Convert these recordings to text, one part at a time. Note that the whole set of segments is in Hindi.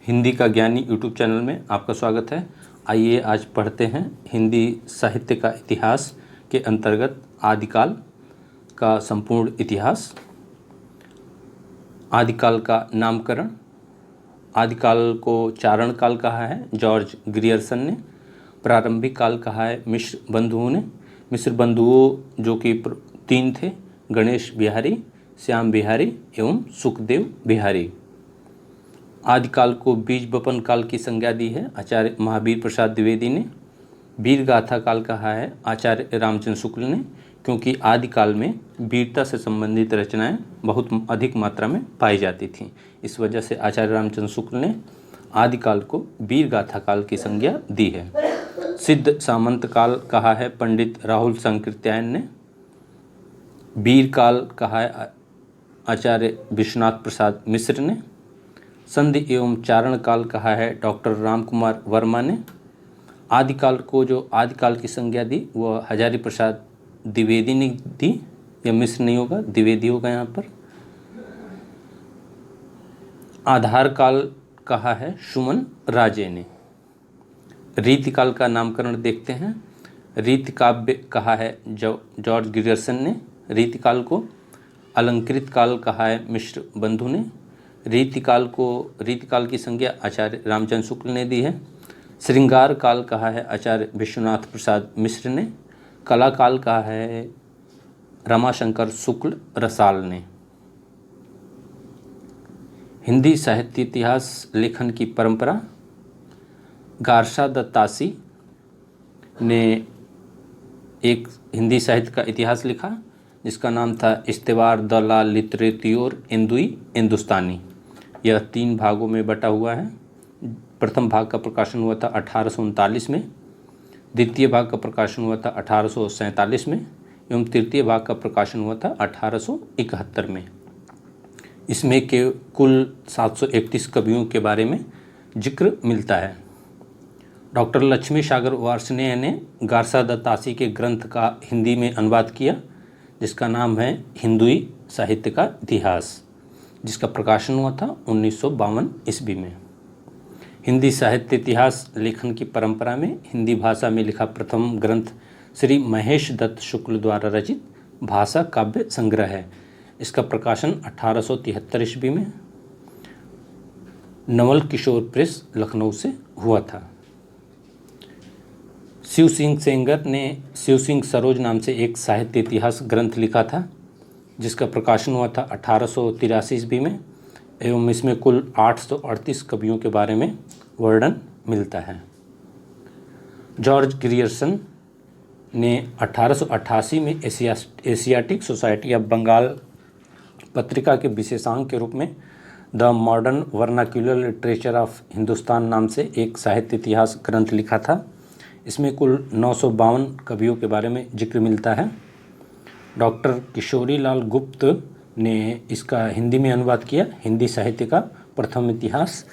हिंदी का ज्ञानी यूट्यूब चैनल में आपका स्वागत है। आइए आज पढ़ते हैं हिंदी साहित्य का इतिहास के अंतर्गत आदिकाल का संपूर्ण इतिहास। आदिकाल का नामकरण। आदिकाल को चारण काल कहा है जॉर्ज ग्रियर्सन ने। प्रारंभिक काल कहा है मिश्र बंधुओं ने। मिश्र बंधुओं जो कि तीन थे, गणेश बिहारी, श्याम बिहारी एवं सुखदेव बिहारी। आदिकाल को बीज बपन काल की संज्ञा दी है आचार्य महावीर प्रसाद द्विवेदी ने। वीर गाथा काल कहा है आचार्य रामचंद्र शुक्ल ने, क्योंकि आदिकाल में वीरता से संबंधित रचनाएं बहुत अधिक मात्रा में पाई जाती थीं। इस वजह से आचार्य रामचंद्र शुक्ल ने आदिकाल को वीर गाथा काल की संज्ञा दी है। सिद्ध सामंत काल कहा है पंडित राहुल संकृत्यायन ने। वीर काल कहा है आचार्य विश्वनाथ प्रसाद मिश्र ने। संधि एवं चारण काल कहा है डॉक्टर राम कुमार वर्मा ने। आदिकाल को जो आदिकाल की संज्ञा दी वह हजारी प्रसाद द्विवेदी ने दी। यह मिश्र नहीं होगा, द्विवेदी होगा यहाँ पर। आधार काल कहा है सुमन राजे ने। रीतिकाल का नामकरण देखते हैं। रीति काव्य कहा है जॉर्ज ग्रियर्सन ने। रीतिकाल को अलंकृत काल कहा है मिश्र बंधु ने। रीतिकाल की संज्ञा आचार्य रामचंद्र शुक्ल ने दी है। श्रृंगार काल कहा है आचार्य विश्वनाथ प्रसाद मिश्र ने। कला काल कहा है रमाशंकर शुक्ल रसाल ने। हिंदी साहित्य इतिहास लेखन की परंपरा। गारसा दत्तासी ने एक हिंदी साहित्य का इतिहास लिखा जिसका नाम था इस्तेवार द ला लिटरेट्योर इंदुई हिंदुस्तानी। यह 3 भागों में बटा हुआ है। प्रथम भाग का प्रकाशन हुआ था 1839 में, द्वितीय भाग का प्रकाशन हुआ था 1847 में एवं तृतीय भाग का प्रकाशन हुआ था 1871 में। इसमें के कुल 731 कवियों के बारे में जिक्र मिलता है। डॉक्टर लक्ष्मी सागर वार्ष्णेय ने गारसा दत्तासी के ग्रंथ का हिंदी में अनुवाद किया जिसका नाम है हिंदुई साहित्य का इतिहास, जिसका प्रकाशन हुआ था 1952 ईस्वी में। हिंदी साहित्य इतिहास लेखन की परंपरा में हिंदी भाषा में लिखा प्रथम ग्रंथ श्री महेश दत्त शुक्ल द्वारा रचित भाषा काव्य संग्रह है। इसका प्रकाशन 1873 ईस्वी में नवल किशोर प्रेस लखनऊ से हुआ था। शिव सिंह सेंगर ने शिव सिंह सरोज नाम से एक साहित्य इतिहास ग्रंथ लिखा था जिसका प्रकाशन हुआ था 1883 ईस्वी में एवं इसमें कुल 838 कवियों के बारे में वर्णन मिलता है। जॉर्ज ग्रियर्सन ने 1888 में एशियाटिक सोसाइटी ऑफ बंगाल पत्रिका के विशेषांक के रूप में the modern vernacular literature of Hindustan नाम से एक साहित्य इतिहास ग्रंथ लिखा था। इसमें कुल 952 कवियों के बारे में जिक्र मिलता है। डॉक्टर किशोरी लाल गुप्त ने इसका हिंदी में अनुवाद किया, हिंदी साहित्य का प्रथम इतिहास,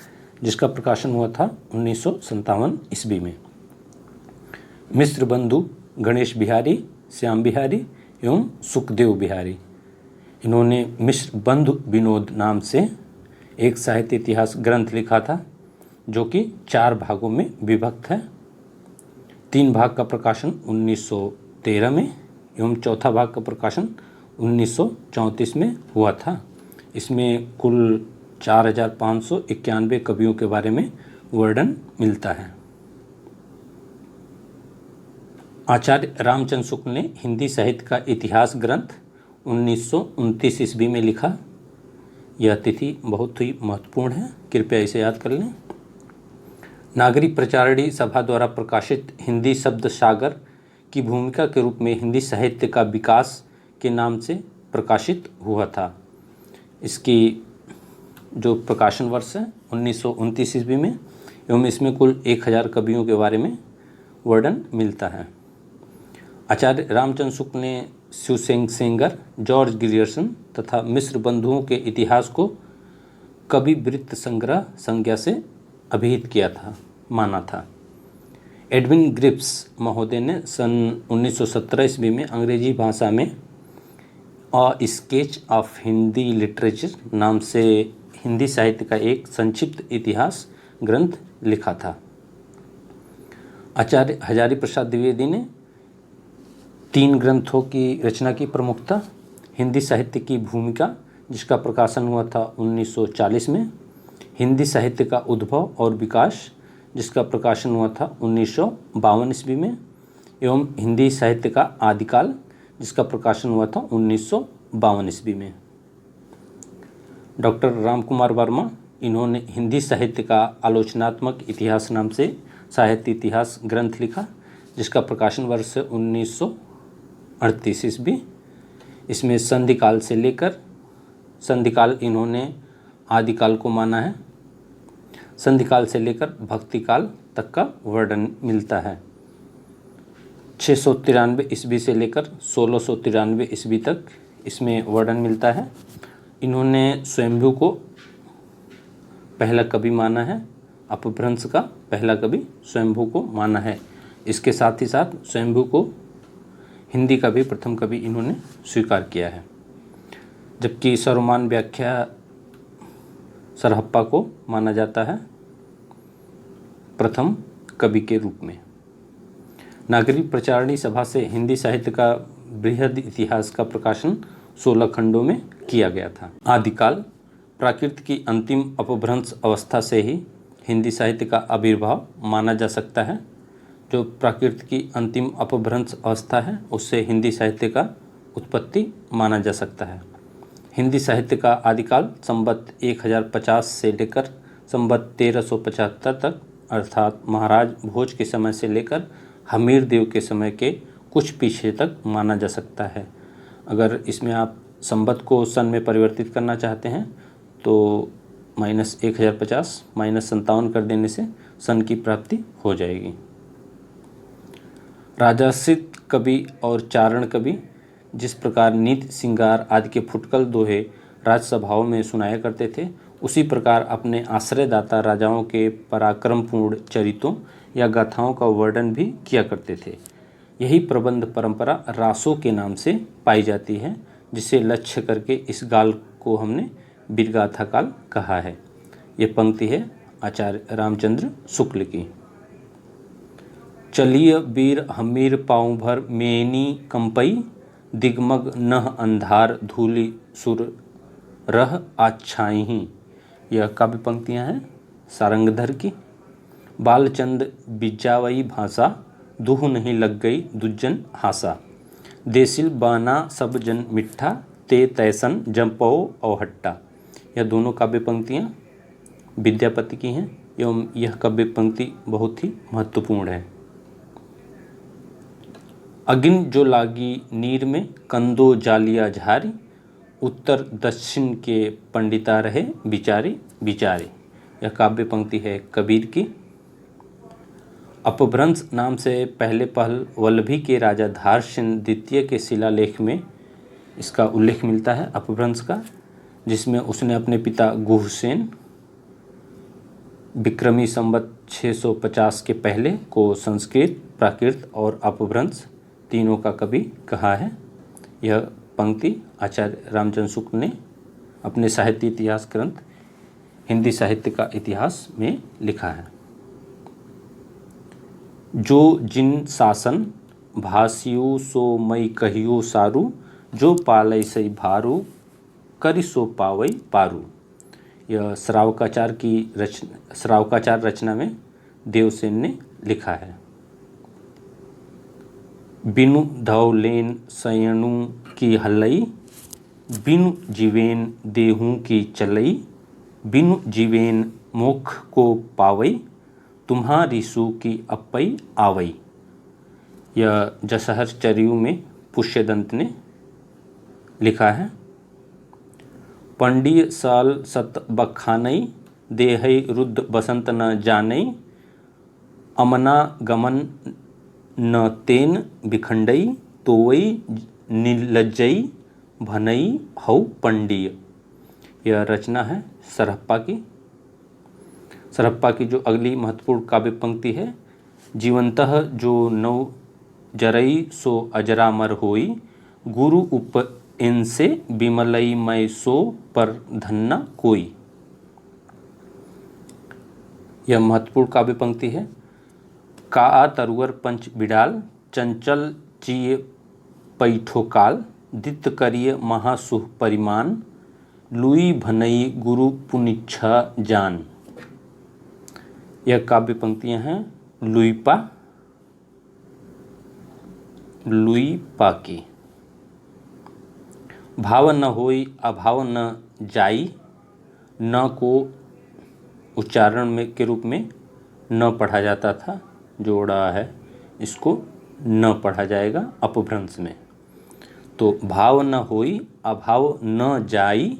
जिसका प्रकाशन हुआ था 1957 ईस्वी में। मिश्र बंधु गणेश बिहारी, श्याम बिहारी एवं सुखदेव बिहारी, इन्होंने मिश्र बंधु विनोद नाम से एक साहित्य इतिहास ग्रंथ लिखा था जो कि 4 भागों में विभक्त है। 3 भाग का प्रकाशन 1913 में एवं चौथा भाग का प्रकाशन 1934 में हुआ था। इसमें कुल 4591 कवियों के बारे में वर्णन मिलता है। आचार्य रामचंद्र शुक्ल ने हिंदी साहित्य का इतिहास ग्रंथ 1929 ईस्वी में लिखा। यह तिथि बहुत ही महत्वपूर्ण है, कृपया इसे याद कर लें। नागरिक प्रचारणी सभा द्वारा प्रकाशित हिंदी शब्द सागर की भूमिका के रूप में हिंदी साहित्य का विकास के नाम से प्रकाशित हुआ था। इसकी जो प्रकाशन वर्ष है 1929 ईस्वी में एवं इसमें कुल 1000 कवियों के बारे में वर्णन मिलता है। आचार्य रामचंद्र शुक्ल ने शिव सिंह सेंगर, जॉर्ज ग्रियर्सन तथा मिश्र बंधुओं के इतिहास को कवि वृत्त संग्रह संज्ञा से अभिहित किया था, माना था। एडविन ग्रिप्स महोदय ने सन 1917 ईस्वी में अंग्रेजी भाषा में a sketch of Hindi literature नाम से हिंदी साहित्य का एक संक्षिप्त इतिहास ग्रंथ लिखा था। आचार्य हजारी प्रसाद द्विवेदी ने 3 ग्रंथों की रचना की प्रमुखता। हिंदी साहित्य की भूमिका, जिसका प्रकाशन हुआ था 1940 में। हिंदी साहित्य का उद्भव और विकास, जिसका प्रकाशन हुआ था 1952 ईस्वी में। एवं हिंदी साहित्य का आदिकाल, जिसका प्रकाशन हुआ था 1952 ईस्वी में। डॉक्टर रामकुमार वर्मा, इन्होंने हिंदी साहित्य का आलोचनात्मक इतिहास नाम से साहित्य इतिहास ग्रंथ लिखा, जिसका प्रकाशन वर्ष 1938 ईस्वी। इसमें संधिकाल से लेकर, संधिकाल इन्होंने आदिकाल को माना है, संधिकाल से लेकर भक्तिकाल तक का वर्णन मिलता है। 693 ईस्वी से लेकर 1693 ईस्वी तक इसमें वर्णन मिलता है। इन्होंने स्वयंभू को पहला कवि माना है, अपभ्रंश का पहला कवि स्वयंभू को माना है। इसके साथ ही साथ स्वयंभू को हिंदी का भी प्रथम कवि इन्होंने स्वीकार किया है, जबकि सर्वमान व्याख्या सरहप्पा को माना जाता है प्रथम कवि के रूप में। नागरिक प्रचारणी सभा से हिंदी साहित्य का बृहद इतिहास का प्रकाशन 16 खंडों में किया गया था। आदिकाल, प्राकृत की अंतिम अपभ्रंश अवस्था से ही हिंदी साहित्य का आविर्भाव माना जा सकता है। जो प्राकृत की अंतिम अपभ्रंश अवस्था है, उससे हिंदी साहित्य का उत्पत्ति माना जा सकता है। हिंदी साहित्य का आदिकाल संवत 1050 से लेकर संवत 1375 तक, अर्थात महाराज भोज के समय से लेकर हमीर देव के समय के कुछ पीछे तक माना जा सकता है। अगर इसमें आप संवत को सन में परिवर्तित करना चाहते हैं तो -1050 -57 कर देने से सन की प्राप्ति हो जाएगी। राजाश्रित कवि और चारण कवि जिस प्रकार नीति श्रृंगार आदि के फुटकल दोहे राजसभाओं में सुनाया करते थे, उसी प्रकार अपने आश्रयदाता राजाओं के पराक्रमपूर्ण चरित्रों या गाथाओं का वर्णन भी किया करते थे। यही प्रबंध परंपरा रासों के नाम से पाई जाती है, जिसे लक्ष्य करके इस काल को हमने वीरगाथा काल कहा है। ये पंक्ति है आचार्य रामचंद्र शुक्ल की। चलिय वीर हमीर पाँव भर मेनी कंपई, दिगमग नह अंधार धूलि सुर रह आच्छाई। यह काव्य पंक्तियाँ हैं सारंगधर की। बालचंद बिजावई भाषा, दुह नहीं लग गई दुज्जन हासा। देसिल बाना सब जन मिठ्ठा, ते तैसन जंपो औहट्टा। यह दोनों काव्य पंक्तियाँ विद्यापति की हैं एवं यह काव्य पंक्ति बहुत ही महत्वपूर्ण है। अगिन जो लागी नीर में, कंदो जालिया झारी, उत्तर दक्षिण के पंडिता रहे बिचारे बिचारे। यह काव्य पंक्ति है कबीर की। अपभ्रंश नाम से पहले पहल वल्लभी के राजा धारसेन द्वितीय के शिलालेख में इसका उल्लेख मिलता है अपभ्रंश का, जिसमें उसने अपने पिता गुहसेन विक्रमी संवत 650 के पहले को संस्कृत, प्राकृत और अपभ्रंश तीनों का कवि कहा है। यह पंक्ति आचार्य रामचंद्र शुक्ल ने अपने साहित्य इतिहास ग्रंथ हिंदी साहित्य का इतिहास में लिखा है। जो जिन शासन भासियो सो मई कहियो सारू, जो पालय सई भारू करि सो पावई पारू। यह श्रावकाचार रचना में देवसेन ने लिखा है। बिनु धौलेन सयनु की हलई, बिनु जीवेन देहू की चलई, बिनु जीवेन मोख को पावई, तुम्हारी सु की अपई आवई। यह जसहर चरियु में पुष्यदंत ने लिखा है। पंडिय साल सत बखानई, देहई रुद्ध बसंत न जानई, अमना गमन न तेन बिखंडई, तोवई निलज्जई भनई हौ पंडिय। यह रचना है सरहप्पा की। सरहप्पा की जो अगली महत्वपूर्ण काव्य पंक्ति है, जीवंतः जो नौ जरई सो अजरामर होई, गुरु उप इनसे बिमलई मय सो पर धन्ना कोई। यह महत्वपूर्ण काव्य पंक्ति है। का तरुअर पंच बिडाल, चंचल चिय पैठो काल, दित करिय महासुह परिमान, लुई भनई गुरु पुनिच्छा जान। यह काव्य पंक्तियां हैं लुईपा की। भाव न होई अभाव न जाई, न को उच्चारण में के रूप में न पढ़ा जाता था, जोड़ा है इसको न पढ़ा जाएगा अपभ्रंश में। तो भाव न होई अभाव न जाई,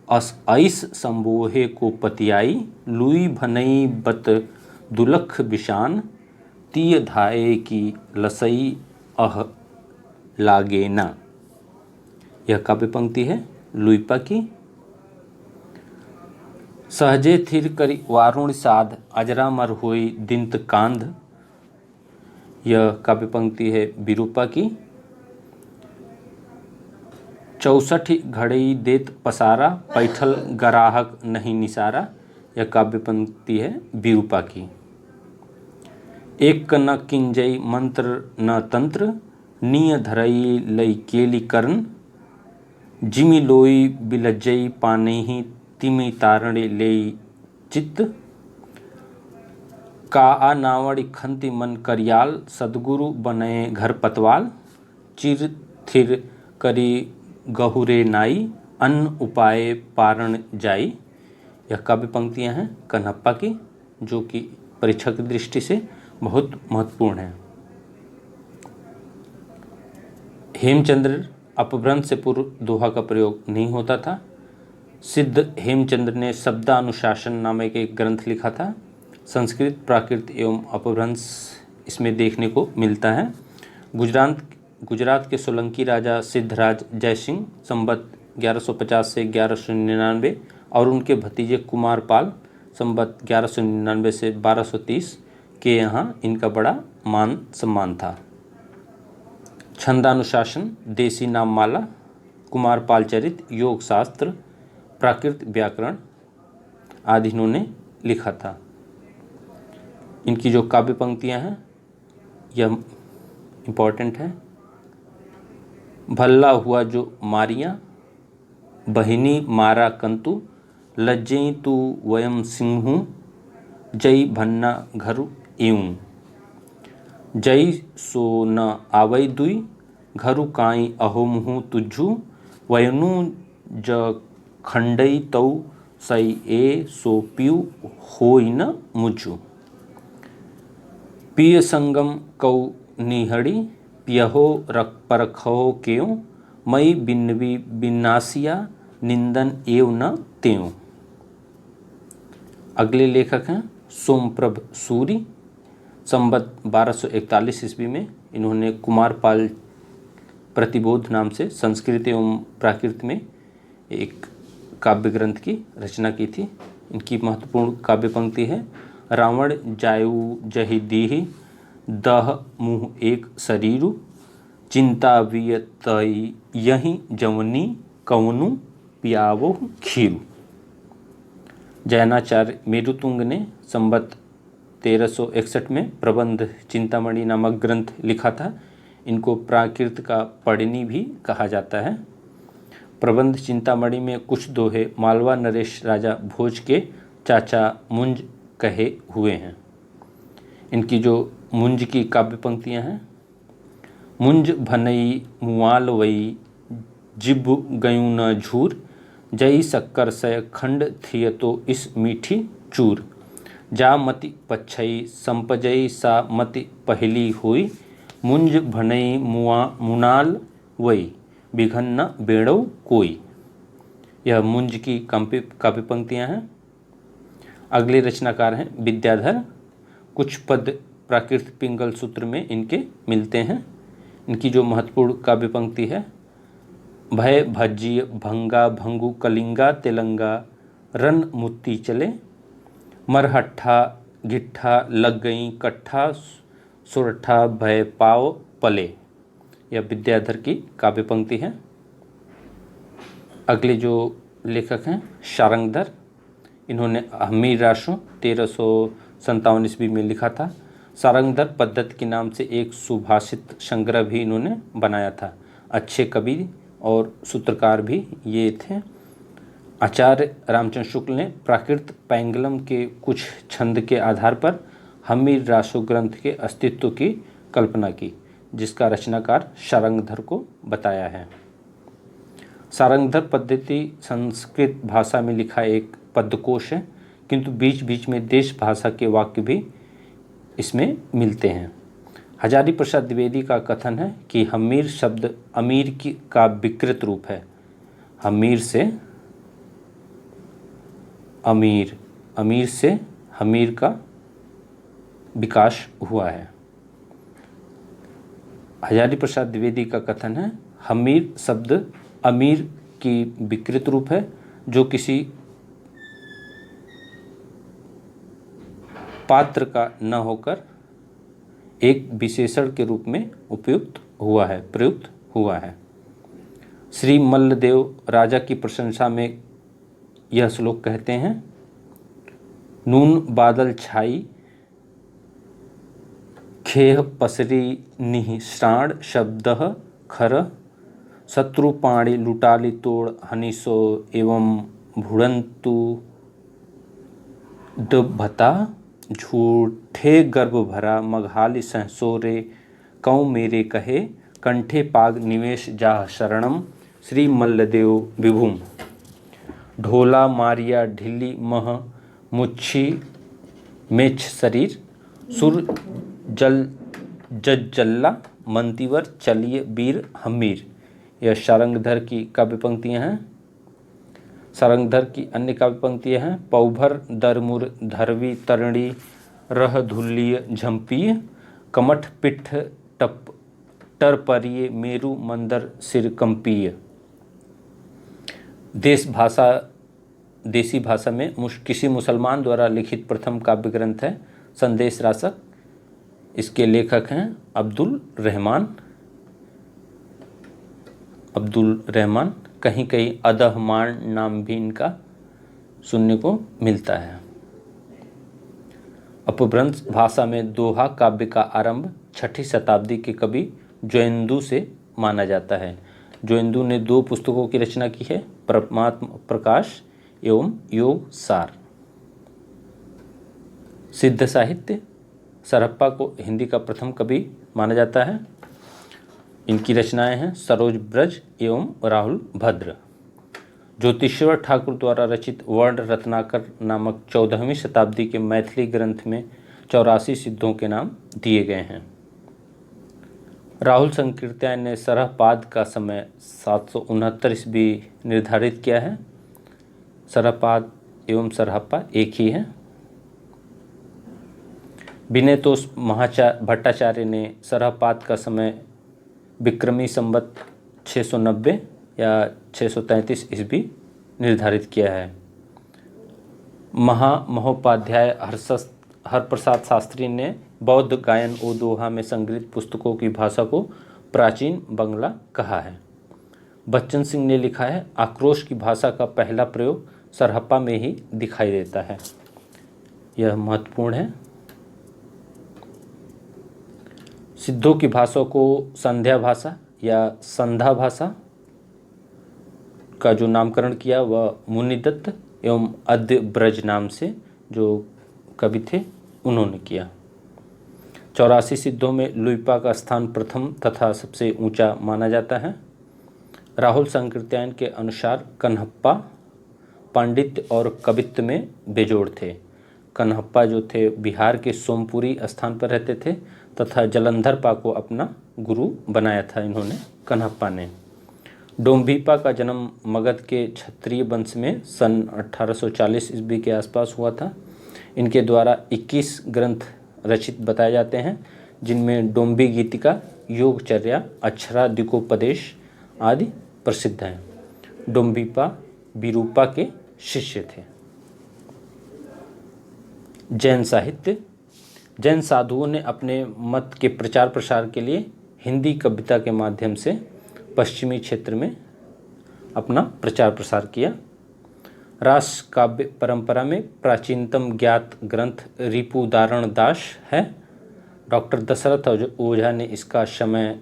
ऐस संबोहे को पतियाई, लुई भनई बत दुलख बिशान, तीय धाये की लसई अह लागे ना। यह काव्य पंक्ति है लुईपा की। सहजे थिर करी वारुण साध, अजरामर होई दिंत कांध। यह काव्य पंक्ति है विरूपा की। 64 घड़ई देत पसारा, पैठल गराहक नहीं निसारा। यह काव्य पंक्ति है विरूपा की। एक न किंजई मंत्र न तंत्र, निय धरई लई केली कर्ण, जिमि लोई बिलज्जई पानेहि, तिमि तारणे लेई चित्त। का नावड़ी खंति मन करियाल, सदगुरु बनए घर पतवाल, चिर थिर करी गहुरे नाई, अन्न उपाय पारण जाई। यह काव्य पंक्तियां हैं कन्हप्पा की, जो कि परीक्षा की दृष्टि से बहुत महत्वपूर्ण है। हेमचंद्र अपभ्रंश से पूर्व दोहा का प्रयोग नहीं होता था। सिद्ध हेमचंद्र ने शब्दानुशासन नामक एक ग्रंथ लिखा था। संस्कृत, प्राकृत एवं अपभ्रंश इसमें देखने को मिलता है। गुजरात के सोलंकी राजा सिद्धराज जयसिंह संवत 1150 से 1199 और उनके भतीजे कुमारपाल संवत 1199 से 1230 के यहाँ इनका बड़ा मान सम्मान था। छंदानुशासन, देसी नाममाला, कुमारपाल चरित, योग शास्त्र, प्राकृत व्याकरण आदि इन्होंने लिखा था। इनकी जो काव्य पंक्तियां हैं यह इम्पोर्टेंट है। भल्ला हुआ जो मारियां, बहिनी मारा कंतु, लज्जई तू वयम सिंहू, जई भन्ना घरु एऊं, जई सो न आवई दुई, घरु काई अहो मुहु तुझू, वयनु ज खंडई तौ सई ए सो पीऊ होई न मुझू। पिय संगम कौ निहड़ी, पियहो रख परखो क्यों, मई बिन्नवी बिन्नासिया, निंदन एव न त्यों। अगले लेखक हैं सोमप्रभ सूरी। संवत 1241 ईस्वी में इन्होंने कुमारपाल प्रतिबोध नाम से संस्कृत एवं प्राकृत में एक काव्य ग्रंथ की रचना की थी। इनकी महत्वपूर्ण काव्य पंक्ति है रावण जायु जहि दीहि, दह मुँह एक शरीरु, चिंता वियतई यही जवनी, कवनु पियावो खीरु। जैनाचार्य मेरुतुंग ने संवत 1361 में प्रबंध चिंतामणि नामक ग्रंथ लिखा था। इनको प्राकृत का पढ़नी भी कहा जाता है। प्रबंध चिंतामणि में कुछ दोहे मालवा नरेश राजा भोज के चाचा मुंज कहे हुए हैं। इनकी जो मुंज की काव्य पंक्तियां हैं, मुंज भनई मुआल वई, जिब गयूं न झूर, जई शक्कर सय खंड थिय तो इस मीठी चूर, जा मति पच्छई संपजई सा मति पहली हुई, मुंज भनई मुनाल वई, बिघन न बेड़ो कोई। यह मुंज की काव्य पंक्तियां हैं। अगले रचनाकार हैं विद्याधर। कुछ पद प्राकृत पिंगल सूत्र में इनके मिलते हैं। इनकी जो महत्वपूर्ण काव्य पंक्ति है भय भज्य भंगा भंगु कलिंगा तेलंगा, रन मुत्ती चले, मरहट्ठा घिट्ठा लग गई कट्ठा, सुरठा भय पाव पले। यह विद्याधर की काव्य पंक्ति है। अगले जो लेखक हैं शारंगधर। इन्होंने हम्मीर रासो 1357 ईस्वी में लिखा था। सारंगधर पद्धति के नाम से एक सुभाषित संग्रह भी इन्होंने बनाया था। अच्छे कवि और सूत्रकार भी ये थे। आचार्य रामचंद्र शुक्ल ने प्राकृत पैंगलम के कुछ छंद के आधार पर हम्मीर रासो ग्रंथ के अस्तित्व की कल्पना की, जिसका रचनाकार सारंगधर को बताया है। सारंगधर पद्धति संस्कृत भाषा में लिखा एक पद्यकोश है, किंतु बीच बीच में देश भाषा के वाक्य भी इसमें मिलते हैं। हजारी प्रसाद द्विवेदी का कथन है कि हम्मीर शब्द अमीर का विकृत रूप है। हम्मीर से अमीर, अमीर से हम्मीर का विकास हुआ है। हजारी प्रसाद द्विवेदी का कथन है, हम्मीर शब्द अमीर की विकृत रूप है, जो किसी पात्र का न होकर एक विशेषण के रूप में प्रयुक्त हुआ है। श्री मल्लदेव राजा की प्रशंसा में यह श्लोक कहते हैं, नून बादल छाई खेह पसरी निःश्राण शब्दः खर शत्रुपाणी लुटाली तोड़ हनीसो एवं भुड़ंतु डभता झूठे गर्भ भरा मघाली सहसोरे कौ मेरे कहे कंठे पाग निवेश जाह शरणम श्री मल्लदेव विभुम। ढोला मारिया ढिल्ली मह मुच्छी मेछ शरीर सुर जल जज्जल्ला मंतिवर चलिए वीर हम्मीर। यह सारंगधर की काव्य पंक्तियाँ हैं। सारंगधर की अन्य काव्य पंक्तियाँ हैं, पौभर दरमुर धरवी तरणी रह धुल्लीय झंपीय कमठ पिठ टप टर परिये मेरु मंदर सिर कंपीय। देसी भाषा में किसी मुसलमान द्वारा लिखित प्रथम काव्य ग्रंथ है संदेश रासक। इसके लेखक हैं अब्दुल रहमान। कहीं कहीं अदहमान नाम भी इनका सुनने को मिलता है। अपभ्रंश भाषा में दोहा काव्य का आरंभ 6ठी शताब्दी के कवि जोइन्दू से माना जाता है। जोइन्दू ने 2 पुस्तकों की रचना की है, परमात्म प्रकाश एवं योग सार। सिद्ध साहित्य, सरहप्पा को हिंदी का प्रथम कवि माना जाता है। इनकी रचनाएं हैं सरोज ब्रज एवं राहुल भद्र। ज्योतिश्वर ठाकुर द्वारा रचित वर्ण रत्नाकर नामक 14वीं शताब्दी के मैथिली ग्रंथ में 84 सिद्धों के नाम दिए गए हैं। राहुल संकीर्त्यायन ने सरहपाद का समय 769 ईस्वी निर्धारित किया है। सरहपाद एवं सरहप्पा एक ही है। विनयतोष भट्टाचार्य ने सरहपाद का समय विक्रमी संवत 690 या 633 ईस्वी निर्धारित किया है। महोपाध्याय हरप्रसाद शास्त्री ने बौद्ध गायन ओ दोहा में संग्रहित पुस्तकों की भाषा को प्राचीन बंगला कहा है। बच्चन सिंह ने लिखा है, आक्रोश की भाषा का पहला प्रयोग सरहप्पा में ही दिखाई देता है। यह महत्वपूर्ण है। सिद्धों की भाषा को संध्या भाषा या संधा भाषा का जो नामकरण किया वह मुनिदत्त एवं अद्य ब्रज नाम से जो कवि थे उन्होंने किया। 84 सिद्धों में लुइपा का स्थान प्रथम तथा सबसे ऊंचा माना जाता है। राहुल संकीर्त्यायन के अनुसार कन्हप्पा पांडित्य और कवित्व में बेजोड़ थे। कन्हप्पा जो थे बिहार के सोमपुरी स्थान पर रहते थे तथा जलंधरपा को अपना गुरु बनाया था इन्होंने, कन्हप्पा ने। डोम्भीपा का जन्म मगध के क्षत्रिय वंश में सन 1840 ईस्वी के आसपास हुआ था। इनके द्वारा 21 ग्रंथ रचित बताए जाते हैं, जिनमें डोम्भी गीतिका, योगचर्या, अक्षरा दिकोपदेश आदि प्रसिद्ध हैं। डोम्भीपा विरूपा के शिष्य थे। जैन साहित्य। जैन साधुओं ने अपने मत के प्रचार प्रसार के लिए हिंदी कविता के माध्यम से पश्चिमी क्षेत्र में अपना प्रचार प्रसार किया। रास काव्य परंपरा में प्राचीनतम ज्ञात ग्रंथ रिपुदारण दास है। डॉक्टर दशरथ ओझा ने इसका समय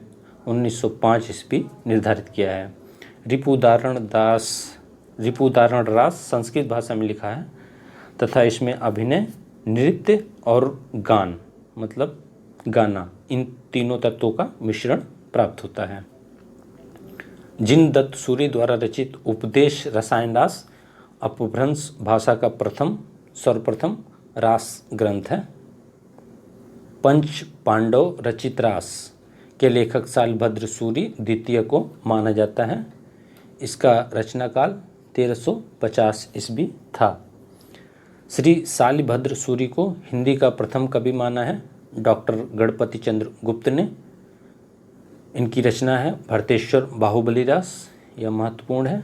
1905 ईस्वी निर्धारित किया है। रिपुदारण रास संस्कृत भाषा में लिखा है तथा इसमें अभिनय, नृत्य और गान मतलब गाना, इन तीनों तत्वों का मिश्रण प्राप्त होता है। जिन दत्त सूरी द्वारा रचित उपदेश रसायन रास अपभ्रंश भाषा का सर्वप्रथम रास ग्रंथ है। पंच पांडव रचित रास के लेखक शालिभद्र सूरी द्वितीय को माना जाता है। इसका रचना काल 1350 ईस्वी था। श्री शालिभद्र सूरी को हिंदी का प्रथम कवि माना है डॉक्टर गणपति चंद्र गुप्त ने। इनकी रचना है भरतेश्वर बाहुबली रास, यह महत्वपूर्ण है।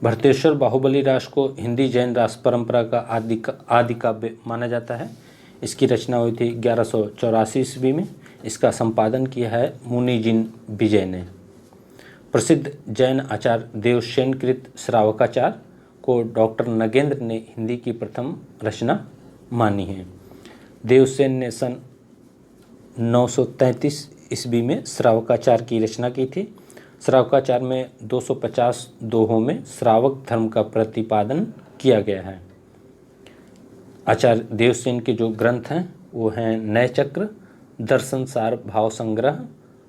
भरतेश्वर बाहुबली रास को हिंदी जैन रास परंपरा का आदि काव्य माना जाता है। इसकी रचना हुई थी 1184 ईस्वी में। इसका संपादन किया है मुनिजिन विजय ने। प्रसिद्ध जैन आचार्य देवसेन कृत श्रावकाचार्य को डॉक्टर नगेंद्र ने हिंदी की प्रथम रचना मानी है। देवसेन ने सन 933 ईस्वी में श्रावकाचार्य की रचना की थी। श्रावकाचार्य में 250 दोहों में श्रावक धर्म का प्रतिपादन किया गया है। आचार्य देवसेन के जो ग्रंथ हैं वो हैं नय चक्र, दर्शन सार, भाव संग्रह,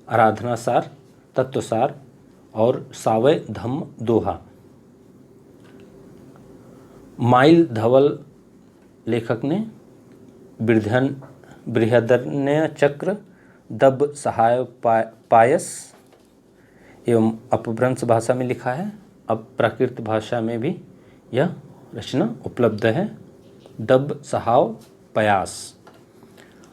आराधना सार, तत्वसार और सावय धम्म दोहा। माइल धवल लेखक ने बृहदरण्य चक्र, दब सहाय पायस एवं अपभ्रंश भाषा में लिखा है। अब प्राकृत भाषा में भी यह रचना उपलब्ध है। दब सहाव पयास।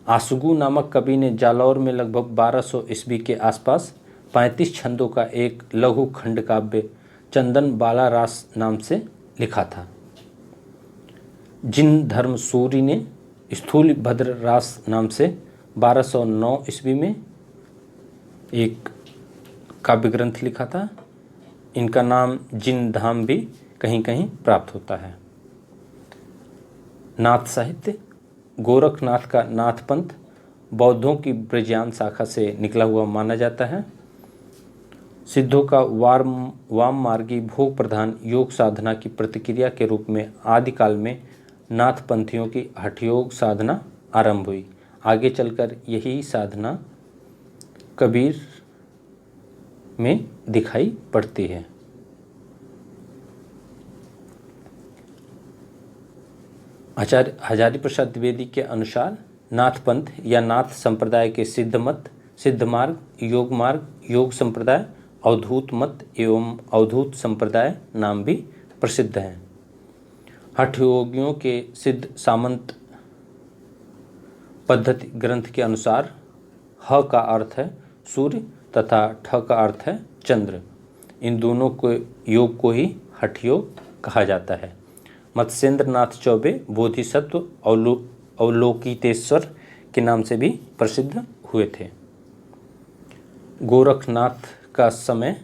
आसुगु नामक कवि ने जालौर में लगभग 1200 ईस्वी के आसपास 35 छंदों का एक लघु खंड काव्य चंदन बाला रास नाम से लिखा था। जिन धर्म सूरी ने स्थूल भद्र रास नाम से 1209 ईस्वी में एक काव्य ग्रंथ लिखा था। इनका नाम जिन धाम भी कहीं कहीं प्राप्त होता है। नाथ साहित्य। गोरखनाथ का नाथ पंथ बौद्धों की ब्रजयान शाखा से निकला हुआ माना जाता है। सिद्धों का वाम मार्गी भोग प्रधान योग साधना की प्रतिक्रिया के रूप में आदिकाल में नाथ पंथियों की हठयोग साधना आरंभ हुई। आगे चलकर यही साधना कबीर में दिखाई पड़ती है। आचार्य हजारी प्रसाद द्विवेदी के अनुसार नाथ पंथ या नाथ संप्रदाय के सिद्ध मत, सिद्ध मार्ग, योग संप्रदाय, अवधूत मत एवं अवधूत संप्रदाय नाम भी प्रसिद्ध हैं। हठ योगियों के सिद्ध सामंत पद्धति ग्रंथ के अनुसार ह का अर्थ है सूर्य तथा ठ का अर्थ है चंद्र। इन दोनों को योग को ही हठ योग कहा जाता है। मत्स्येंद्र नाथ चौबे बोधिसत्व अवलोकितेश्वर के नाम से भी प्रसिद्ध हुए थे। गोरखनाथ का समय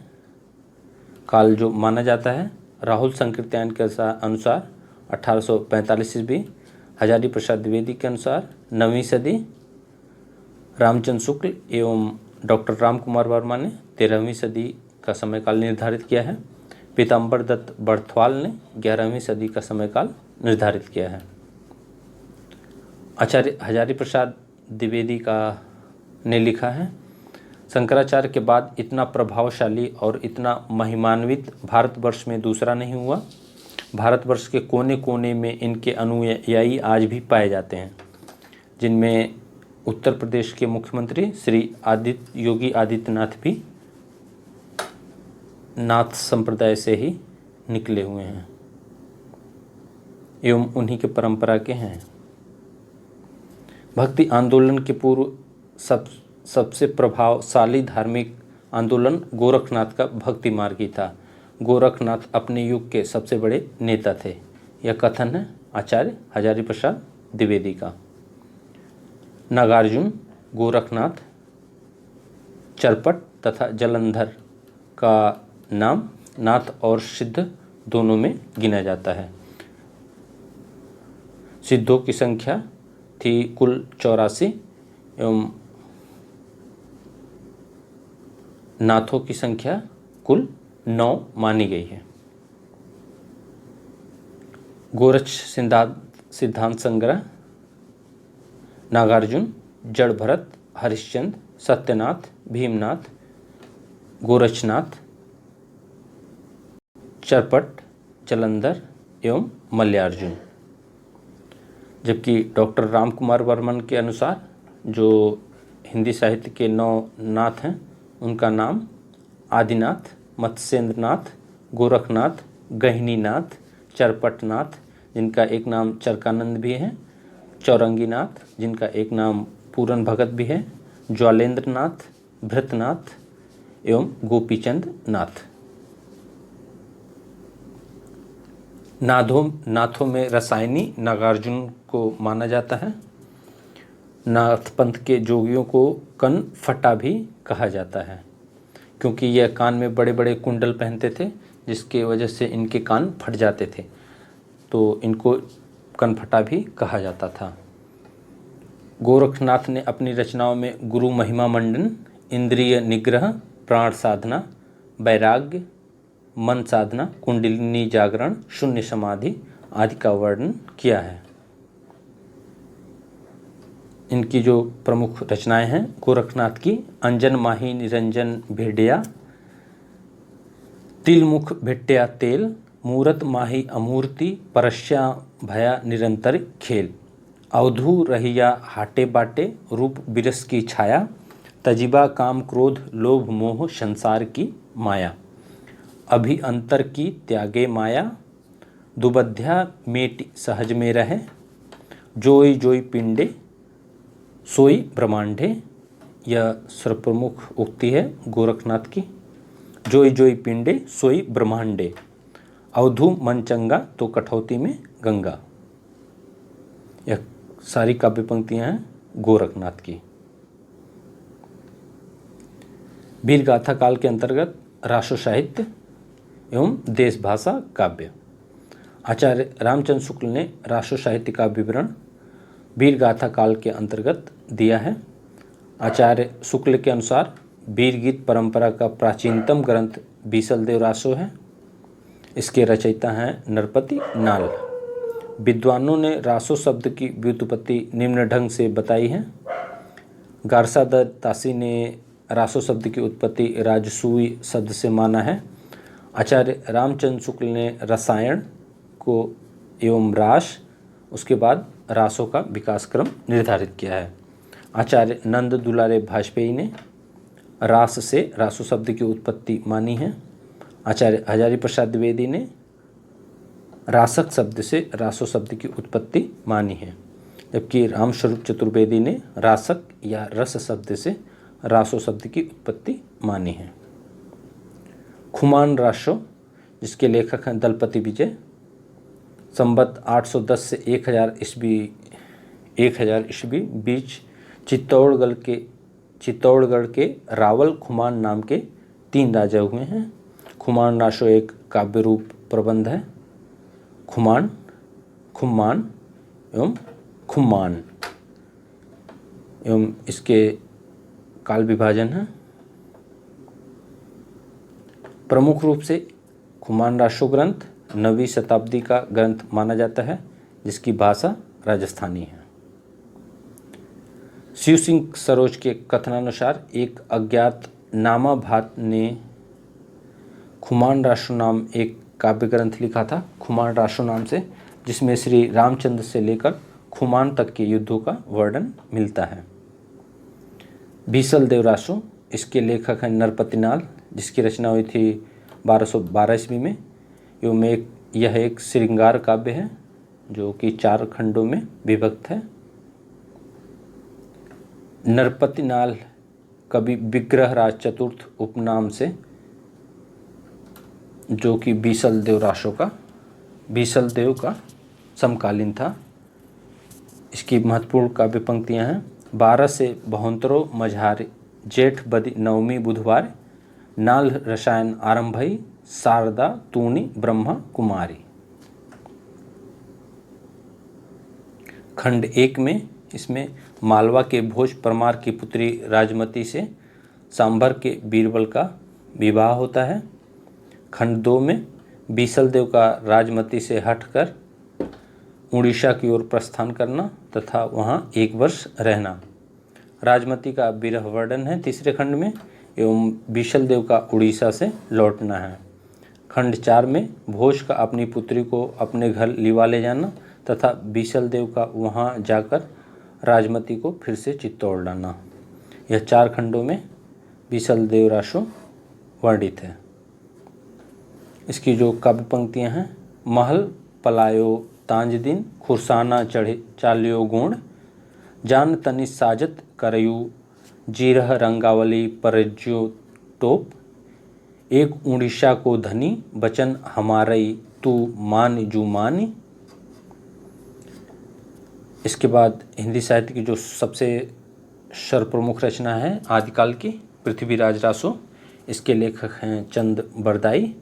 काल जो माना जाता है राहुल संकीर्तन के अनुसार 1845 ईस्वी, हजारी प्रसाद द्विवेदी के अनुसार 9वीं सदी, रामचंद्र शुक्ल एवं डॉक्टर राम कुमार वर्मा ने 13वीं सदी का समय काल निर्धारित किया है। पीताम्बर दत्त बर्थवाल ने 11वीं सदी का समय काल निर्धारित किया है। आचार्य हजारी प्रसाद द्विवेदी ने लिखा है, शंकराचार्य के बाद इतना प्रभावशाली और इतना महिमान्वित भारतवर्ष में दूसरा नहीं हुआ। भारतवर्ष के कोने कोने में इनके अनुयायी आज भी पाए जाते हैं, जिनमें उत्तर प्रदेश के मुख्यमंत्री श्री योगी आदित्यनाथ भी नाथ संप्रदाय से ही निकले हुए हैं एवं उन्हीं के परंपरा के हैं। भक्ति आंदोलन के पूर्व सबसे प्रभावशाली धार्मिक आंदोलन गोरखनाथ का भक्ति मार्ग ही था। गोरखनाथ अपने युग के सबसे बड़े नेता थे। यह कथन है आचार्य हजारी प्रसाद द्विवेदी का। नागार्जुन, गोरखनाथ, चरपट तथा जलंधर का नाम नाथ और सिद्ध दोनों में गिना जाता है। सिद्धों की संख्या थी कुल 84 एवं नाथों की संख्या कुल 9 मानी गई है। गोरक्ष सिद्धांत संग्रह, नागार्जुन, जड़ भरत, हरिश्चंद्र, सत्यनाथ, भीमनाथ, गोरक्षनाथ, चरपट, जलंधर एवं मल्ल्यार्जुन। जबकि डॉक्टर राम कुमार वर्मन के अनुसार जो हिंदी साहित्य के 9 नाथ हैं उनका नाम आदिनाथ, मत्स्येंद्रनाथ, गोरखनाथ, गहिनीनाथ, चरपटनाथ जिनका एक नाम चरकानंद भी है, चौरंगीनाथ जिनका एक नाम पूरन भगत भी है, ज्वालेंद्रनाथ, भृतनाथ एवं गोपीचंद नाथ। नाथों में रसायनी नागार्जुन को माना जाता है। नाथ पंथ के जोगियों को कन फटा भी कहा जाता है, क्योंकि यह कान में बड़े बड़े कुंडल पहनते थे जिसके वजह से इनके कान फट जाते थे, तो इनको कनफटा भी कहा जाता था। गोरखनाथ ने अपनी रचनाओं में गुरु महिमा मंडन, इंद्रिय निग्रह, प्राण साधना, वैराग्य, मन साधना, कुंडलिनी जागरण, शून्य समाधि आदि का वर्णन किया है। इनकी जो प्रमुख रचनाएं हैं गोरखनाथ की, अंजन माही निरंजन भेड़िया, तिलमुख भिट्टिया तेल, मूरत माही अमूर्ति, परस्या भया निरंतर खेल, अवधू रहिया हाटे बाटे, रूप बिरस की छाया, तजिबा काम क्रोध लोभ मोह संसार की माया, अभी अंतर की त्यागे माया, दुबध्या मेटि सहज में रहे, जोई जोई पिंडे सोई ब्रह्मांडे। यह सर्वप्रमुख उक्ति है गोरखनाथ की। जोई जोई पिंडे सोई ब्रह्मांडे, अवधू मन चंगा तो कठौती में गंगा। यह सारी काव्य पंक्तियां हैं गोरखनाथ की। वीर गाथा काल के अंतर्गत राष्ट्र साहित्य एवं देश भाषा काव्य। आचार्य रामचंद्र शुक्ल ने राष्ट्र साहित्य का विवरण वीर गाथा काल के अंतर्गत दिया है। आचार्य शुक्ल के अनुसार वीर गीत परंपरा का प्राचीनतम ग्रंथ बीसल देव रासो है। इसके रचयिता हैं नरपति नाल। विद्वानों ने रासो शब्द की व्युत्पत्ति निम्न ढंग से बताई है। गारसादर तासी ने रासो शब्द की उत्पत्ति राजसूय शब्द से माना है। आचार्य रामचंद्र शुक्ल ने रसायन को एवं रास, उसके बाद रासों का विकास क्रम निर्धारित किया है। आचार्य नंद दुलारे भाजपेयी ने रास से रासो शब्द की उत्पत्ति मानी है। आचार्य हजारी प्रसाद द्विवेदी ने रासक शब्द से रासो शब्द की उत्पत्ति मानी है, जबकि रामस्वरूप चतुर्वेदी ने रासक या रस शब्द से रासो शब्द की उत्पत्ति मानी है। खुमान रासो, जिसके लेखक हैं दलपति विजय, संवत 810 से 1000 ईस्वी बीच चित्तौड़गढ़ के रावल खुमान नाम के 3 राजा हुए हैं। खुमान रासो एक काव्य रूप प्रबंध है। खुमान, खुम्मान एवं खुम्मान एवं इसके काल विभाजन है। प्रमुख रूप से खुमान रासो ग्रंथ 9वीं शताब्दी का ग्रंथ माना जाता है, जिसकी भाषा राजस्थानी है। शिव सिंह सरोज के कथनानुसार एक अज्ञात नामाभात ने खुमान रासो नाम एक काव्य ग्रंथ लिखा था, खुमान रासो नाम से, जिसमें श्री रामचंद्र से लेकर खुमान तक के युद्धों का वर्णन मिलता है। बीसल देव रासो, इसके लेखक हैं नरपति नाल, जिसकी रचना हुई थी 1212 ईस्वी में। यह एक श्रृंगार काव्य है जो कि 4 खंडों में विभक्त है। नरपति नाल कवि विग्रहराज चतुर्थ उपनाम से, जो कि बीसल देव का समकालीन था। इसकी महत्वपूर्ण काव्य पंक्तियां हैं। 12 से 72 मझारी जेठ बदी नवमी बुधवार, नाल रसायन आरंभ भई, शारदा तूणी ब्रह्मा कुमारी। खंड 1 में इसमें मालवा के भोज परमार की पुत्री राजमती से सांभर के बीरबल का विवाह होता है। खंड 2 में बीसल देव का राजमती से हटकर उड़ीसा की ओर प्रस्थान करना तथा वहाँ 1 वर्ष रहना। राजमती का विरह वर्णन है तीसरे खंड में, एवं बीसल देव का उड़ीसा से लौटना है। खंड 4 में भोज का अपनी पुत्री को अपने घर लिवा ले जाना तथा बीसल देव का वहाँ जाकर राजमती को फिर से चित्तौड़ लाना। यह 4 खंडों में बीसल देव राशो वर्णित है। इसकी जो काव्य पंक्तियाँ हैं, महल पलायो तांज दिन, खुरसाना चढ़े चालियो गुण, जान तनि साजत करयु, जीरह रंगावली परज्यो टोप, एक उड़ीसा को धनी, बचन हमारई तू मान जू मानी। इसके बाद हिंदी साहित्य की जो सबसे सर्वप्रमुख रचना है आदिकाल की, पृथ्वीराज रासो। इसके लेखक हैं चंद बरदाई।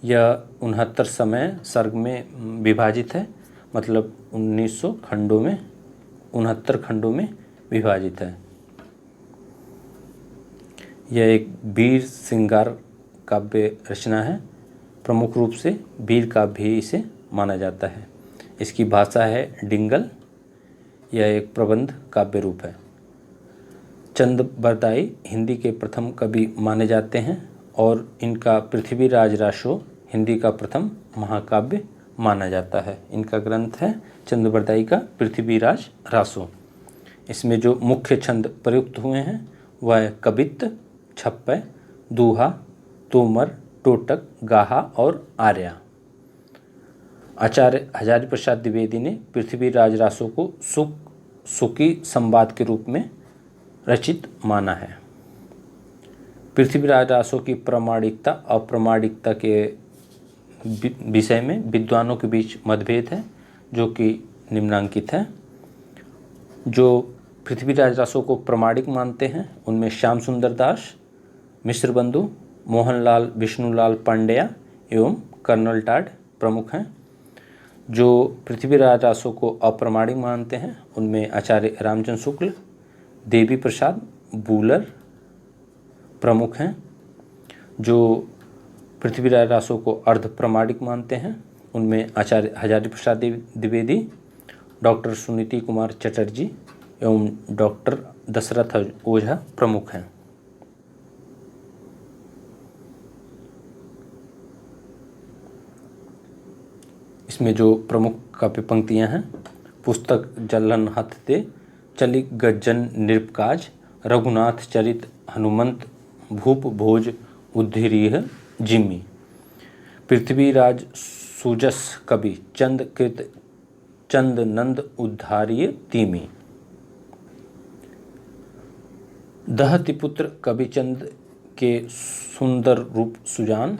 यह 69 समय सर्ग में विभाजित है, मतलब 1900 खंडों में 69 खंडों में विभाजित है। यह एक वीर श्रृंगार काव्य रचना है, प्रमुख रूप से वीर काव्य ही इसे माना जाता है। इसकी भाषा है डिंगल। यह एक प्रबंध काव्य रूप है। चंद बरदाई हिंदी के प्रथम कवि माने जाते हैं और इनका पृथ्वीराज रासो हिंदी का प्रथम महाकाव्य माना जाता है। इनका ग्रंथ है चंद बरदाई का पृथ्वीराज रासो। इसमें जो मुख्य छंद प्रयुक्त हुए हैं वह है कवित्त, छप्पय, दूहा, तोमर, टोटक, गाहा और आर्या। आचार्य हजारी प्रसाद द्विवेदी ने पृथ्वीराज रासो को सुकी संवाद के रूप में रचित माना है। पृथ्वीराज रासो की प्रामाणिकता अप्रामाणिकता के विषय में विद्वानों के बीच मतभेद है, जो कि निम्नांकित है। जो पृथ्वीराज रासो को प्रामाणिक मानते हैं उनमें श्याम सुंदर दास, मिश्र बंधु, मोहनलाल विष्णुलाल पांड्या एवं कर्नल टाड प्रमुख हैं। जो पृथ्वीराज रासो को अप्रामाणिक मानते हैं उनमें आचार्य रामचंद्र शुक्ल, देवी प्रसाद बूलर प्रमुख हैं। जो पृथ्वीराज रासो को अर्ध प्रामाणिक मानते हैं उनमें आचार्य हजारी प्रसाद द्विवेदी, डॉक्टर सुनीति कुमार चटर्जी एवं डॉक्टर दशरथ ओझा प्रमुख हैं। इसमें जो प्रमुख काव्य पंक्तियाँ हैं, पुस्तक जल्हन हथ दे, चली गज्जन नृपकाज, रघुनाथ चरित हनुमंत, भूप भोज उद्धीरिय जिम्मी। पृथ्वीराज सुजस कवि, चंद कृत चंद नंद उद्धारिय तीमी। दहतिपुत्र कविचंद के सुंदर रूप सुजान,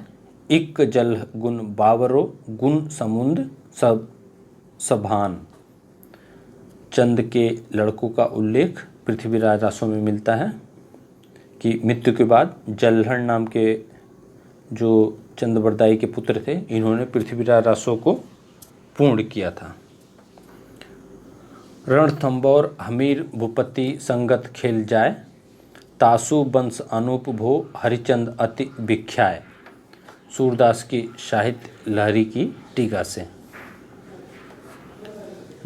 इक जल गुण बावरो गुण समुंद सब सभान। चंद के लड़कों का उल्लेख पृथ्वीराज रासो में मिलता है कि मृत्यु के बाद जल्हण नाम के जो चंद बरदाई के पुत्र थे, इन्होंने पृथ्वीराज रासो को पूर्ण किया था। रणथंबौर हमीर भूपति संगत खेल जाए, तासु वंश अनूप भो हरिचंद अति विख्याय। सूरदास की साहित्य लहरी की टीका से।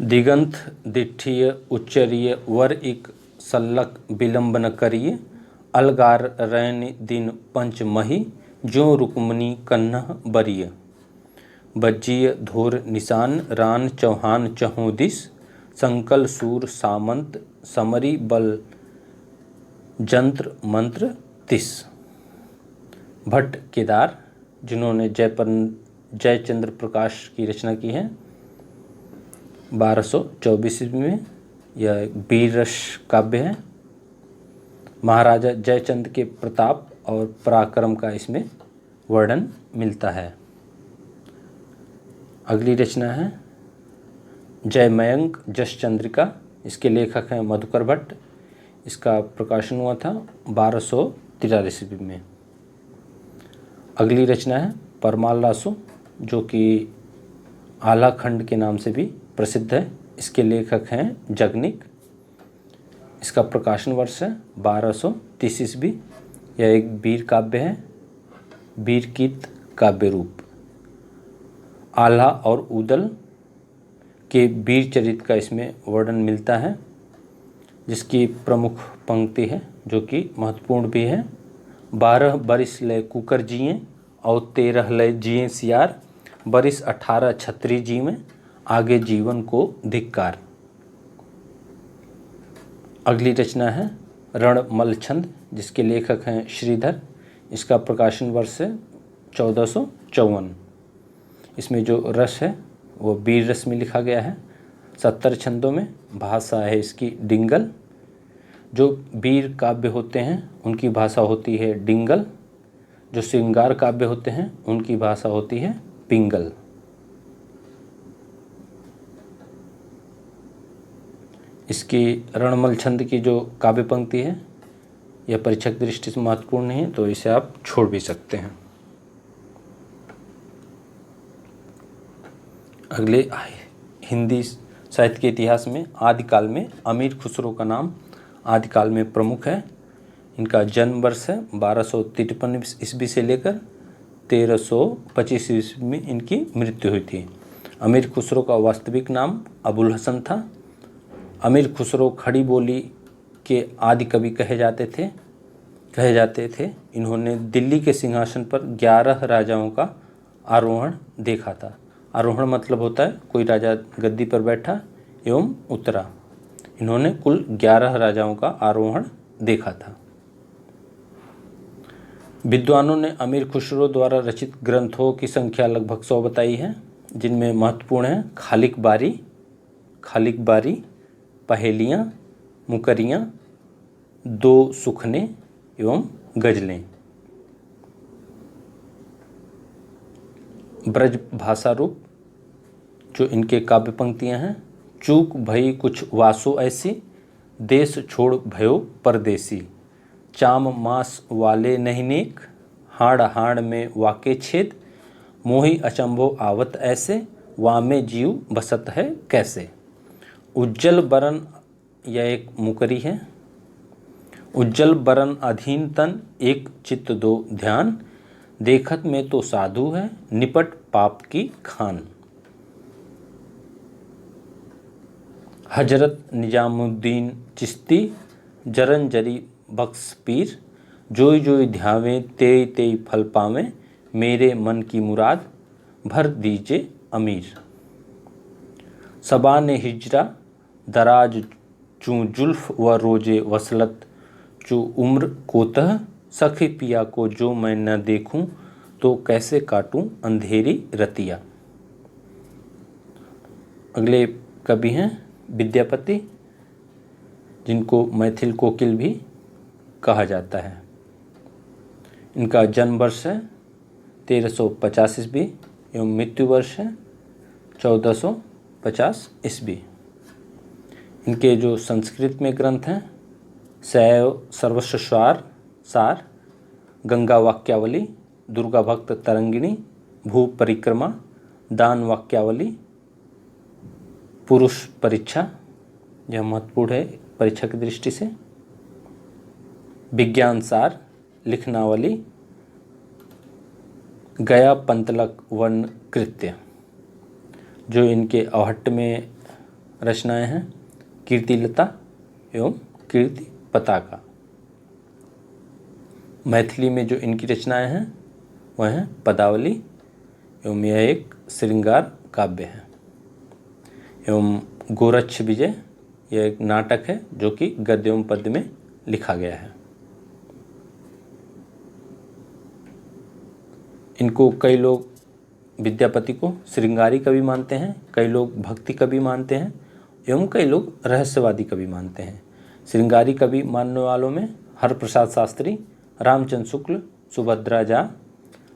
दिगंत दिठिय उच्चरिय वर इक सल्लक विलंब न करिय, अलगार रैन दिन पंच मही, जो रुक्मणी कन्ह बरिय। बज्जिय धोर निशान रान चौहान चहुदिस, संकल सूर सामंत समरी बल जंत्र मंत्र तिस। भट्ट केदार, जिन्होंने जयचंद्र प्रकाश की रचना की है 1224 ईस्वी में, यह एक वीर रस काव्य है। महाराजा जयचंद के प्रताप और पराक्रम का इसमें वर्णन मिलता है। अगली रचना है जयमयंक जस चंद्रिका। इसके लेखक हैं मधुकर भट्ट। इसका प्रकाशन हुआ था 1243 ईस्वी में। अगली रचना है परमाल रासो, जो कि आला खंड के नाम से भी प्रसिद्ध है। इसके लेखक हैं जगनिक। इसका प्रकाशन वर्ष है 1230 ईस्वी। यह एक वीर काव्य है, वीरकीत काव्य रूप। आल्हा और उदल के वीर चरित्र का इसमें वर्णन मिलता है, जिसकी प्रमुख पंक्ति है जो कि महत्वपूर्ण भी है। 12 बरिस लय कुकर जिए और 13 लय जिए सियार, बरिस 18 छत्री जी में आगे जीवन को धिक्कार। अगली रचना है रणमल छंद, जिसके लेखक हैं श्रीधर। इसका प्रकाशन वर्ष है 1454। इसमें जो रस है वो वीर रस में लिखा गया है। 70 छंदों में। भाषा है इसकी डिंगल। जो वीर काव्य होते हैं उनकी भाषा होती है डिंगल। जो श्रृंगार काव्य होते हैं उनकी भाषा होती है पिंगल। इसकी रणमल छंद की जो काव्य पंक्ति है यह परीक्षा की दृष्टि से महत्वपूर्ण नहीं है, तो इसे आप छोड़ भी सकते हैं। अगले हिंदी साहित्य के इतिहास में आदिकाल में अमीर खुसरो का नाम आदिकाल में प्रमुख है। इनका जन्म वर्ष है 1253 ईस्वी से लेकर 1325 ईस्वी में इनकी मृत्यु हुई थी। अमीर खुसरो का वास्तविक नाम अबुल हसन था। अमीर खुसरो खड़ी बोली के आदि कवि कहे जाते थे। इन्होंने दिल्ली के सिंहासन पर 11 राजाओं का आरोहण देखा था। आरोहण मतलब होता है कोई राजा गद्दी पर बैठा एवं उतरा। इन्होंने कुल 11 राजाओं का आरोहण देखा था। विद्वानों ने अमीर खुसरो द्वारा रचित ग्रंथों की संख्या लगभग 100 बताई है, जिनमें महत्वपूर्ण है खालिक बारी, पहेलियाँ, मुकरियाँ, 2 सुखने एवं गजलें। ब्रज भाषा रूप जो इनके काव्य पंक्तियाँ हैं। चूक भई कुछ वासो ऐसी, देश छोड़ भयो परदेसी, चाम मास वाले नहीं नेक, हाड़ हाड़ में वाके छेद, मोहि अचंभो आवत ऐसे, वामे जीव बसत है कैसे। उज्जल बरन, यह एक मुकरी है। उज्जल बरन अधीन तन, एक चित्त दो ध्यान, देखत में तो साधु है, निपट पाप की खान। हजरत निजामुद्दीन चिश्ती, जरन जरी बख्श पीर, जोई जोई ध्यावे तेई तेई फल पावें, मेरे मन की मुराद भर दीजे अमीर। सबा ने हिजरा दराज चूँ जुल्फ व रोजे वसलत, चूँ उम्र कोतह, सखी पिया को जो मैं न देखूं, तो कैसे काटूं अंधेरी रतिया। अगले कवि हैं विद्यापति, जिनको मैथिल कोकिल भी कहा जाता है। इनका जन्म वर्ष है 1350 ईस्वी एवं मृत्यु वर्ष है 1450 ईस्वी। इनके जो संस्कृत में ग्रंथ हैं शैव सर्वस्व सार, गंगा वाक्यावली, दुर्गा भक्त तरंगिणी, भू परिक्रमा, दान वाक्यावली, पुरुष परीक्षा, यह महत्वपूर्ण है परीक्षा की दृष्टि से, विज्ञान सार, लिखनावली, गया पंतलक वन कृत्य। जो इनके अवहट्ट में रचनाएं हैं कीर्तिलता एवं कीर्ति पताका। मैथिली में जो इनकी रचनाएं हैं वह हैं पदावली एवं यह एक श्रृंगार काव्य है। एवं गोरक्ष विजय, यह एक नाटक है जो कि गद्य एवं पद्य में लिखा गया है। इनको कई लोग विद्यापति को श्रृंगारी कवि मानते हैं, कई लोग भक्ति कवि मानते हैं एवं कई लोग रहस्यवादी कवि मानते हैं। श्रृंगारी कवि मानने वालों में हरप्रसाद शास्त्री, रामचंद्र शुक्ल, सुभद्रा झा,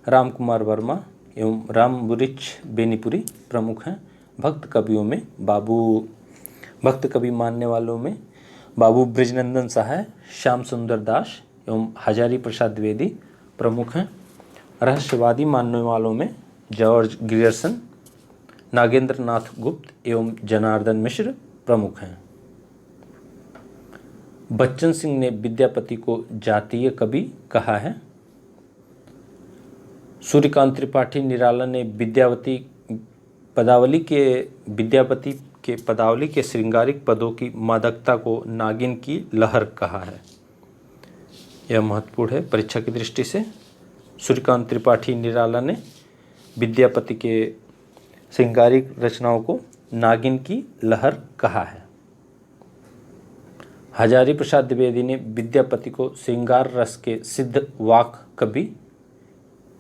राम कुमार वर्मा एवं राम बुरिच बेनीपुरी प्रमुख हैं। भक्त कवि मानने वालों में बाबू ब्रिजनंदन सहाय, श्याम सुंदर दास एवं हजारी प्रसाद द्विवेदी प्रमुख हैं। रहस्यवादी मानने वालों में जॉर्ज ग्रियर्सन, नागेंद्र नाथ गुप्त एवं जनार्दन मिश्र प्रमुख हैं। बच्चन सिंह ने विद्यापति को जातीय कवि कहा है। सूर्यकांत त्रिपाठी निराला ने विद्यापति के पदावली के श्रृंगारिक पदों की मादकता को नागिन की लहर कहा है। यह महत्वपूर्ण है परीक्षा की दृष्टि से। सूर्यकांत त्रिपाठी निराला ने विद्यापति के श्रृंगारिक रचनाओं को नागिन की लहर कहा है। हजारी प्रसाद द्विवेदी ने विद्यापति को श्रृंगार रस के सिद्ध वाक कवि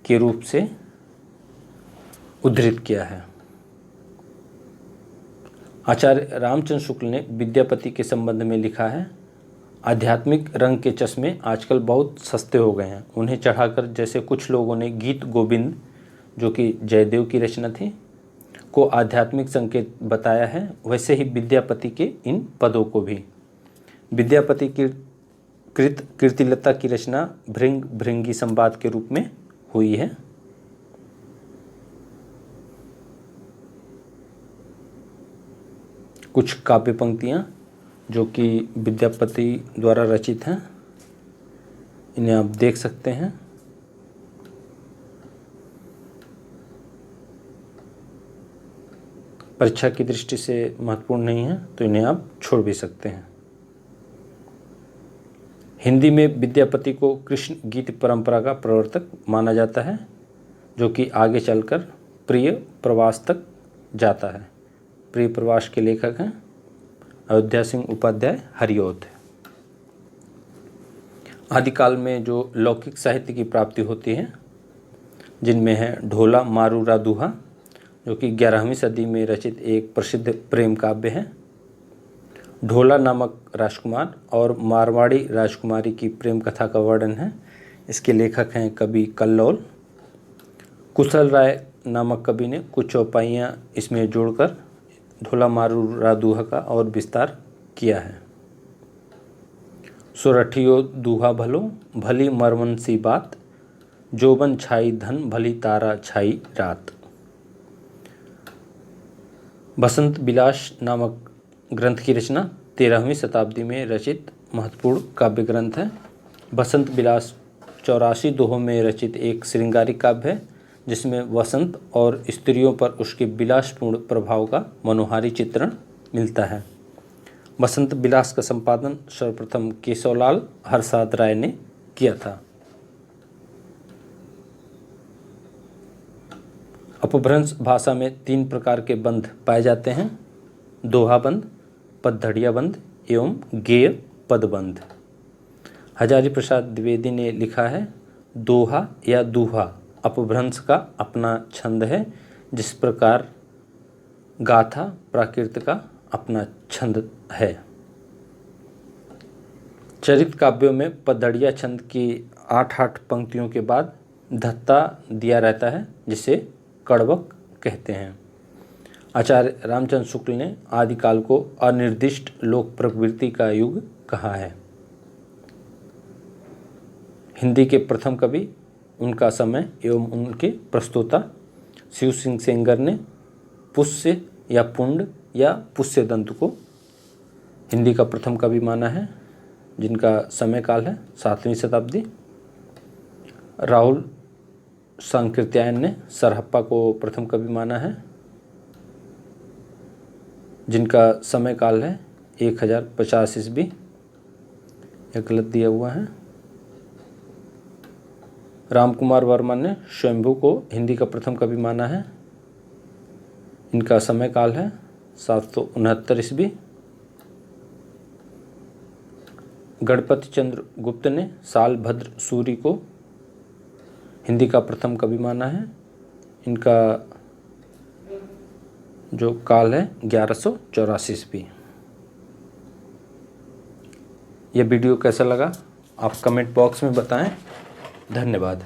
के रूप से उद्धृत किया है। आचार्य रामचंद्र शुक्ल ने विद्यापति के संबंध में लिखा है, आध्यात्मिक रंग के चश्मे आजकल बहुत सस्ते हो गए हैं। उन्हें चढ़ाकर जैसे कुछ लोगों ने गीत गोविंद, जो कि जयदेव की रचना थी, को आध्यात्मिक संकेत बताया है, वैसे ही विद्यापति के इन पदों को भी। विद्यापति की कृत कीर्तिलता की रचना भृंग भृंगी संवाद के रूप में हुई है। कुछ काव्य पंक्तियाँ जो कि विद्यापति द्वारा रचित हैं, इन्हें आप देख सकते हैं। परीक्षा की दृष्टि से महत्वपूर्ण नहीं है तो इन्हें आप छोड़ भी सकते हैं। हिंदी में विद्यापति को कृष्ण गीत परंपरा का प्रवर्तक माना जाता है, जो कि आगे चलकर प्रिय प्रवास तक जाता है। प्रिय प्रवास के लेखक हैं अयोध्या सिंह उपाध्याय हरिऔध। आदिकाल में जो लौकिक साहित्य की प्राप्ति होती है, जिनमें है ढोला मारूरा दूहा, जो कि 11वीं सदी में रचित एक प्रसिद्ध प्रेम काव्य है। ढोला नामक राजकुमार और मारवाड़ी राजकुमारी की प्रेम कथा का वर्णन है। इसके लेखक हैं कवि कल्लौल। कुशल राय नामक कवि ने कुछ चौपाइयाँ इसमें जोड़कर ढोला मारूरा दूहा का और विस्तार किया है। सोरठियो दूहा भलो भली मरमन सी बात, जोबन छाई धन भली तारा छाई रात। बसंत विलास नामक ग्रंथ की रचना 13वीं शताब्दी में रचित महत्वपूर्ण काव्य ग्रंथ है। बसंत विलास 84 दोहों में रचित एक श्रृंगारिक काव्य है, जिसमें वसंत और स्त्रियों पर उसके विलासपूर्ण प्रभाव का मनोहारी चित्रण मिलता है। बसंत विलास का संपादन सर्वप्रथम केशवलाल हरसाद राय ने किया था। अपभ्रंश भाषा में 3 प्रकार के बंध पाए जाते हैं, दोहा बंध, पदधड़िया बंध एवं गेय पदबंध। हजारी प्रसाद द्विवेदी ने लिखा है, दोहा या दूहा अपभ्रंश का अपना छंद है, जिस प्रकार गाथा प्राकृत का अपना छंद है। चरित काव्यों में पदधड़िया छंद की 8-8 पंक्तियों के बाद धत्ता दिया रहता है, जिसे कड़वक कहते हैं। आचार्य रामचंद्र शुक्ल ने आदिकाल को अनिर्दिष्ट लोक प्रवृत्ति का युग कहा है। हिंदी के प्रथम कवि, उनका समय एवं उनके प्रस्तोता शिव सिंह सेंगर ने पुष्य या पुंड या पुष्य दंत को हिंदी का प्रथम कवि माना है, जिनका समय काल है 7वीं शताब्दी। राहुल सांकृत्यायन ने सरहप्पा को प्रथम कवि माना है, जिनका समय काल है 1050 ईस्वी। यह गलत दिया हुआ है। रामकुमार वर्मा ने स्वयंभू को हिंदी का प्रथम कवि माना है, इनका समय काल है 769 ईस्वी। गणपति चंद्र गुप्त ने साल भद्र सूरी को हिंदी का प्रथम कवि माना है, इनका जो काल है 1184 ईस्वी। यह वीडियो कैसा लगा आप कमेंट बॉक्स में बताएं। धन्यवाद।